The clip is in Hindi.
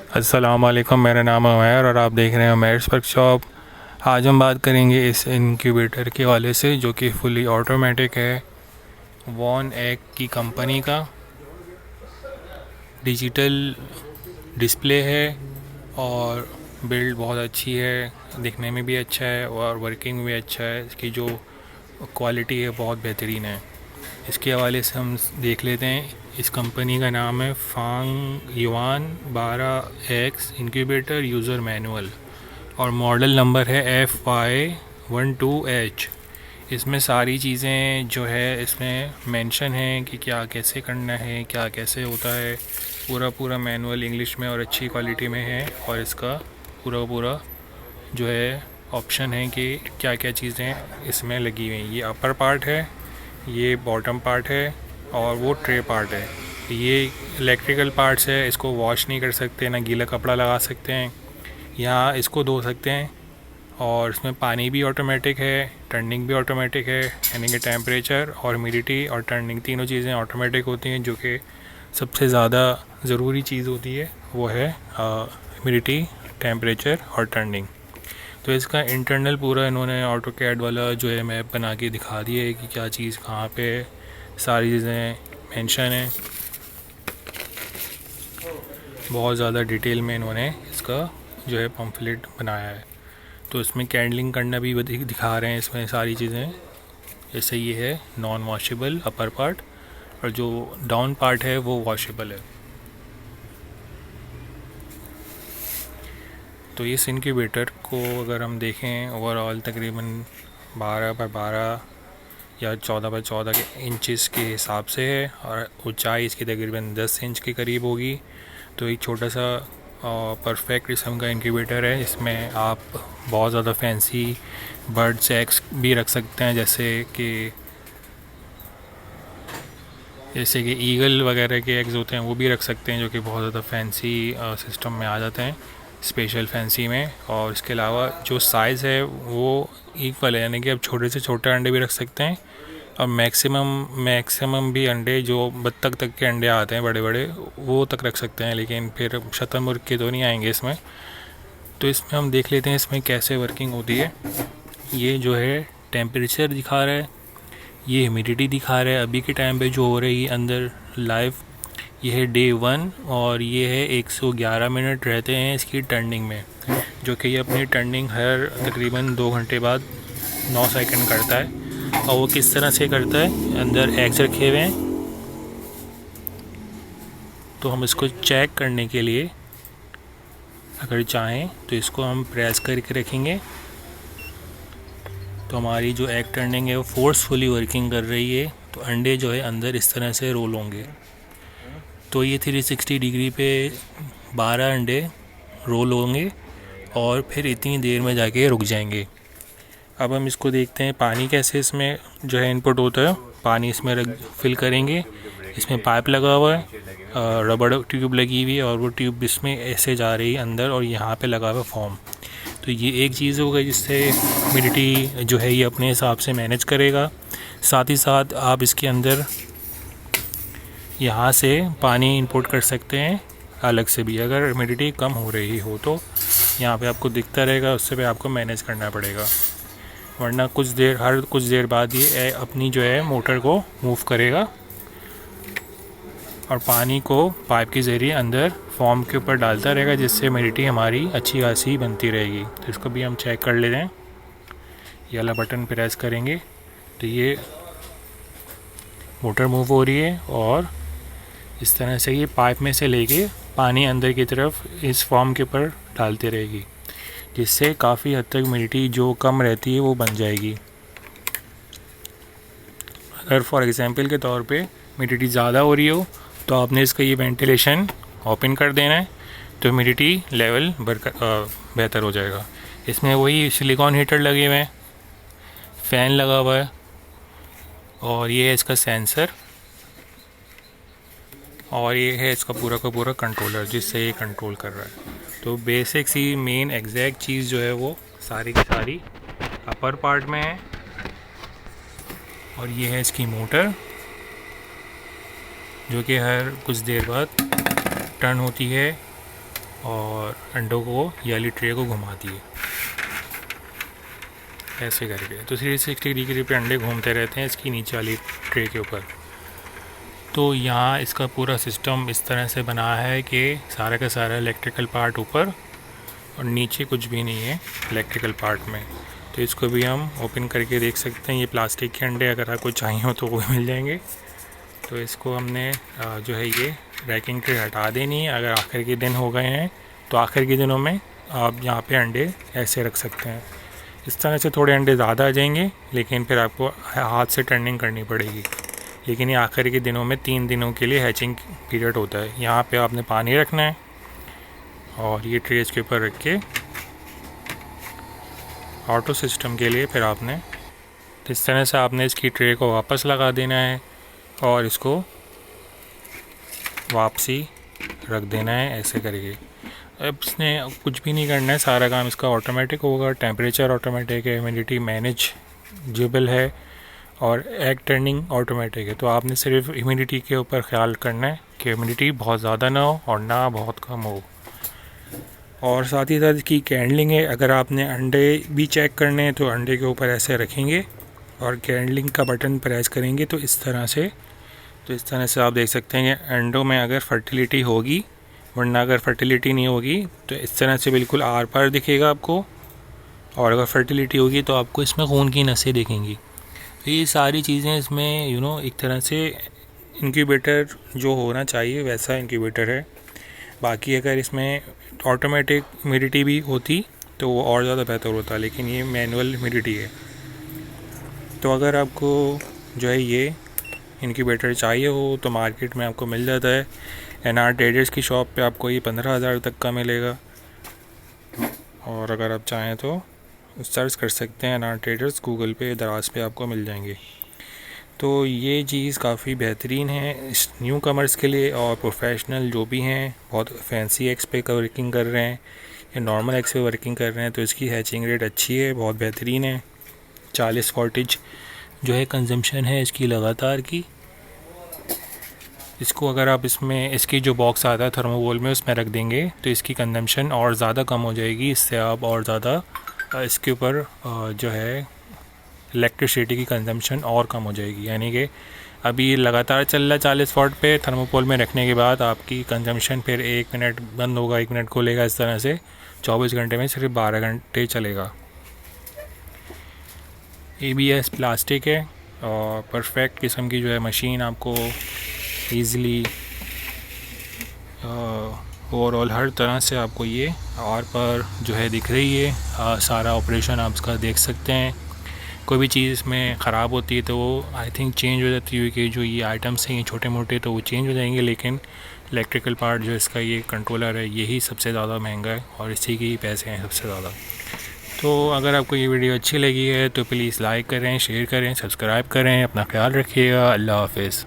अस्सलाम वालेकुम, मेरा नाम है उमैर और आप देख रहे हैं उमैर्स वर्कशॉप। आज हम बात करेंगे इस इंक्यूबेटर के हवाले से जो कि फुली ऑटोमेटिक है। वॉन एक की कंपनी का डिजिटल डिस्प्ले है और बिल्ड बहुत अच्छी है, दिखने में भी अच्छा है और वर्किंग भी अच्छा है। इसकी जो क्वालिटी है बहुत बेहतरीन है। इसके हवाले से हम देख लेते हैं। इस कंपनी का नाम है Fang Yuan 12X incubator user manual और मॉडल नंबर है FY12H। इसमें सारी चीज़ें जो है इसमें मेंशन है कि क्या कैसे करना है, क्या कैसे होता है। पूरा मैनुअल इंग्लिश में और अच्छी क्वालिटी में है और इसका पूरा जो है ऑप्शन है कि क्या क्या चीज़ें इसमें लगी हुई हैं। ये अपर पार्ट है, ये बॉटम पार्ट है और वो ट्रे पार्ट है। ये इलेक्ट्रिकल पार्ट्स है, इसको वॉश नहीं कर सकते, ना गीला कपड़ा लगा सकते हैं। यहाँ इसको धो सकते हैं और इसमें पानी भी ऑटोमेटिक है, टर्निंग भी ऑटोमेटिक है, यानी कि टेम्परेचर और ह्यूमिडिटी और टर्निंग तीनों चीज़ें ऑटोमेटिक होती हैं। जो कि सबसे ज़्यादा ज़रूरी चीज़ होती है वो है ह्यूमिडिटी, टेम्परेचर और टर्निंग। तो इसका इंटरनल पूरा इन्होंने ऑटो कैड वाला जो है मैप बना के दिखा दिया है कि क्या चीज़ कहाँ पे है, सारी चीज़ें मेंशन है। बहुत ज़्यादा डिटेल में इन्होंने इसका जो है पम्फलेट बनाया है। तो इसमें कैंडलिंग करना भी दिखा रहे हैं इसमें सारी चीज़ें। जैसे ये है नॉन वॉशेबल अपर पार्ट और जो डाउन पार्ट है वो वॉशेबल है। तो इस इंक्यूबेटर को अगर हम देखें ओवरऑल तकरीबन 12x12 या 14x14 के इंचेस के हिसाब से है और ऊंचाई इसकी तकरीबन 10 इंच के करीब होगी। तो एक छोटा सा परफेक्ट किस्म का इंक्यूबेटर है। इसमें आप बहुत ज़्यादा फैंसी बर्ड्स एग्स भी रख सकते हैं, जैसे कि ईगल वगैरह के एग्स होते हैं वो भी रख सकते हैं, जो कि बहुत ज़्यादा फैंसी सिस्टम में आ जाते हैं, स्पेशल फैंसी में। और इसके अलावा जो साइज़ है वो इक्वल है, यानी कि आप छोटे से छोटे अंडे भी रख सकते हैं और मैक्सिमम भी अंडे जो बत्तख तक के अंडे आते हैं बड़े बड़े वो तक रख सकते हैं, लेकिन फिर शतरमुर्ग के तो नहीं आएंगे इसमें। तो इसमें हम देख लेते हैं इसमें कैसे वर्किंग होती है। ये जो है टेम्परेचर दिखा रहा है, ये ह्यूमिडिटी दिखा रहा है अभी के टाइम पे जो हो रही है अंदर लाइव। ये है डे 1 और ये है 111 मिनट रहते हैं इसकी टर्निंग में, जो कि ये अपनी टर्निंग हर तकरीबन 2 घंटे बाद 9 सेकंड करता है। और वो किस तरह से करता है, अंदर एग्स रखे हुए हैं। तो हम इसको चेक करने के लिए अगर चाहें तो इसको हम प्रेस करके रखेंगे तो हमारी जो एग टर्निंग है वो फोर्सफुली वर्किंग कर रही है। तो अंडे जो है अंदर इस तरह से रोल होंगे। तो ये 360 डिग्री पे 12 अंडे रोल होंगे और फिर इतनी देर में जाके रुक जाएंगे। अब हम इसको देखते हैं पानी कैसे इसमें जो है इनपुट होता है। पानी इसमें फिल करेंगे, इसमें पाइप लगा हुआ है, रबड़ ट्यूब लगी हुई है और वो ट्यूब इसमें ऐसे जा रही है अंदर और यहाँ पे लगा हुआ फॉर्म। तो ये एक चीज़ होगा जिससे ह्यूमिडिटी जो है ये अपने हिसाब से मैनेज करेगा। साथ ही साथ आप इसके अंदर यहाँ से पानी इंपोर्ट कर सकते हैं अलग से भी, अगर ह्यूमिडिटी कम हो रही हो तो यहाँ पे आपको दिखता रहेगा, उससे भी आपको मैनेज करना पड़ेगा। वरना हर कुछ देर बाद ये अपनी जो है मोटर को मूव करेगा और पानी को पाइप के ज़रिए अंदर फॉर्म के ऊपर डालता रहेगा, जिससे ह्यूमिडिटी हमारी अच्छी खासी बनती रहेगी। तो इसको भी हम चेक कर लेते हैं। ये वाला बटन प्रेस करेंगे तो ये मोटर मूव हो रही है और इस तरह से ये पाइप में से लेके पानी अंदर की तरफ इस फॉर्म के ऊपर डालती रहेगी, जिससे काफ़ी हद तक ह्यूमिडिटी जो कम रहती है वो बन जाएगी। अगर फॉर एग्जांपल के तौर पे ह्यूमिडिटी ज़्यादा हो रही हो तो आपने इसका ये वेंटिलेशन ओपन कर देना है, तो ह्यूमिडिटी लेवल बेहतर हो जाएगा। इसमें वही सिलिकॉन हीटर लगे हुए हैं, फ़ैन लगा हुआ है और ये है इसका सेंसर और ये है इसका पूरा का पूरा कंट्रोलर जिससे ये कंट्रोल कर रहा है। तो बेसिक सी मेन एग्जैक्ट चीज़ जो है वो सारी की सारी अपर पार्ट में है। और ये है इसकी मोटर जो कि हर कुछ देर बाद टर्न होती है और अंडों को ये वाली ट्रे को घुमा दिए ऐसे करके। तो 360 डिग्री पे अंडे घूमते रहते हैं इसकी नीचे वाली ट्रे के ऊपर। तो यहाँ इसका पूरा सिस्टम इस तरह से बना है कि सारा का सारा इलेक्ट्रिकल पार्ट ऊपर और नीचे कुछ भी नहीं है इलेक्ट्रिकल पार्ट में। तो इसको भी हम ओपन करके देख सकते हैं। ये प्लास्टिक के अंडे अगर आपको चाहिए हो तो वो मिल जाएंगे। तो इसको हमने जो है ये रैकिंग ट्रे हटा देनी है। अगर आखिर के दिन हो गए हैं तो आखिर के दिनों में आप यहाँ पे अंडे ऐसे रख सकते हैं। इस तरह से थोड़े अंडे ज़्यादा आ जाएंगे, लेकिन फिर आपको हाथ से टर्निंग करनी पड़ेगी। लेकिन ये आखिर के दिनों में 3 दिनों के लिए हैचिंग पीरियड होता है। यहाँ पे आपने पानी रखना है और ये ट्रेज के ऊपर रख के ऑटो सिस्टम के लिए फिर आपने इस तरह से आपने इसकी ट्रे को वापस लगा देना है और इसको वापसी रख देना है ऐसे करके। अब इसने कुछ भी नहीं करना है, सारा काम इसका ऑटोमेटिक होगा। टेम्परेचर ऑटोमेटिक है, ह्यूमिडिटी मैनेजेबल है और एग टर्निंग ऑटोमेटिक है। तो आपने सिर्फ ह्यूमिडिटी के ऊपर ख्याल करना है कि ह्यूमिडिटी बहुत ज़्यादा ना हो और ना बहुत कम हो। और साथ ही साथ इसकी कैंडलिंग है। अगर आपने अंडे भी चेक करने हैं तो अंडे के ऊपर ऐसे रखेंगे और कैंडलिंग का बटन प्रेस करेंगे तो इस तरह से आप देख सकते हैं कि अंडों में अगर फर्टिलिटी होगी, वरना अगर फर्टिलिटी नहीं होगी तो इस तरह से बिल्कुल आर पार दिखेगा आपको। और अगर फर्टिलिटी होगी तो आपको इसमें खून की नसें दिखेंगी। तो ये सारी चीज़ें इसमें एक तरह से इंक्यूबेटर जो होना चाहिए वैसा इंक्यूबेटर है। बाकी अगर इसमें ऑटोमेटिक ह्यूमिडिटी भी होती तो वो और ज़्यादा बेहतर होता, लेकिन ये मैनुअल ह्यूमिडिटी है। तो अगर आपको जो है ये इंक्यूबेटर चाहिए हो तो मार्केट में आपको मिल जाता है। एनआर ट्रेडर्स की शॉप पे आपको ये 15,000 तक का मिलेगा। और अगर आप चाहें तो सर्च कर सकते हैं एनआर ट्रेडर्स गूगल पे, दराज पे आपको मिल जाएंगे। तो ये चीज़ काफ़ी बेहतरीन है इस न्यू कमर्स के लिए। और प्रोफेशनल जो भी हैं, बहुत फैंसी एक्स पे वर्किंग कर रहे हैं या नॉर्मल एक्स पे वर्किंग कर रहे हैं, तो इसकी हैचिंग रेट अच्छी है, बहुत बेहतरीन है। 40 कॉटेज जो है कंजम्पशन है इसकी लगातार की। इसको अगर आप इसकी जो बॉक्स आता है थर्मोकोल में उसमें रख देंगे तो इसकी कंजम्पशन और ज़्यादा कम हो जाएगी। इससे आप और ज़्यादा इसके ऊपर जो है इलेक्ट्रिसिटी की कंजम्पशन और कम हो जाएगी। यानी कि अभी लगातार चल रहा है 40 वाट पे, थर्मोकोल में रखने के बाद आपकी कंजम्पशन फिर 1 मिनट बंद होगा, 1 मिनट खोलेगा, इस तरह से 24 घंटे में सिर्फ 12 घंटे चलेगा। ABS प्लास्टिक है और परफेक्ट किस्म की जो है मशीन आपको ईज़िली ओवरऑल हर तरह से आपको ये आर पर जो है दिख रही है। सारा ऑपरेशन आप इसका देख सकते हैं। कोई भी चीज़ इसमें ख़राब होती है तो वो आई थिंक चेंज हो जाती है, कि जो ये आइटम्स हैं ये छोटे मोटे तो वो चेंज हो जाएंगे, लेकिन इलेक्ट्रिकल पार्ट जो इसका ये कंट्रोलर है यही सबसे ज़्यादा महंगा है और इसी के ही पैसे हैं सबसे ज़्यादा। तो अगर आपको ये वीडियो अच्छी लगी है तो प्लीज़ लाइक करें, शेयर करें, सब्सक्राइब करें। अपना ख्याल रखिएगा। अल्लाह हाफ़िज़।